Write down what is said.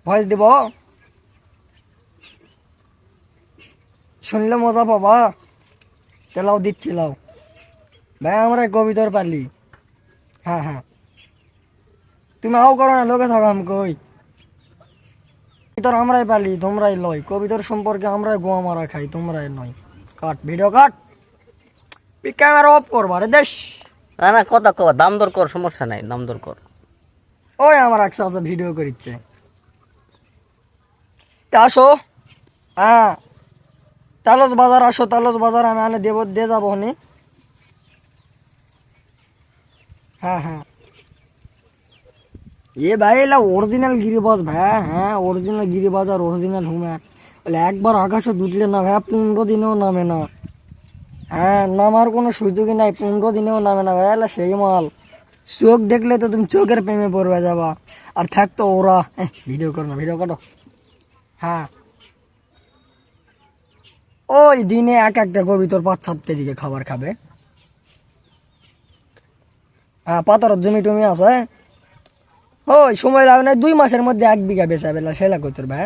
Voice দিব, শুনলে মজা পাবা। তেলাও দিচ্ছিলাও ভাই, আমরা কবিতর পারলি। হ্যাঁ হ্যাঁ, তুমি আও করো না, লোকে থাকো আমি কই। কবিতর আমরাই পালি, তোমরাই লয়। কবিতর সম্পর্কে আমরাই গোয়া মারা খাই, তোমরাই নয়। কাট ভিডিও কাট, ক্যামেরা অফ করবা রে দেশ। না না, কথা কর, দাম দর কর, সমস্যা নাই, দাম দর কর। ওই আমার একশো আছে ভিডিও করিচ্ছে। তা আসো, হ্যাঁ তালস বাজার আসো, তালস বাজার আমি আনে দেব, দিয়ে যাবো নি। হ্যাঁ হ্যাঁ, এ ভাই এলা অরিজিনাল গিরিবাজ ভাই। হ্যাঁ অরিজিনাল গিরিবাজ আর অরিজিনাল হুমা বলে একবার আকাশে দুটলে না ভাই, 15 দিনেও নামে না। হ্যাঁ, নামার কোনো সুযোগই নাই, 15 দিনেও নামে না ভাই। এলা সেই মাল, চোখ দেখলে তো তুমি চোখের প্রেমে পড়বে যাবা। আর থাকতো ওরা, ভিডিও করো না, ভিডিও করো। হ্যাঁ, ওই দিনে এক একটা কবিতর 5-7 কেজি খাবার খাবে। হ্যাঁ, পাতার জমি টমি আছে। ওই সময় লাগে না, 2 মাসের মধ্যে 1 বিঘা বেচা বেলা সেলা কইতর ভাই।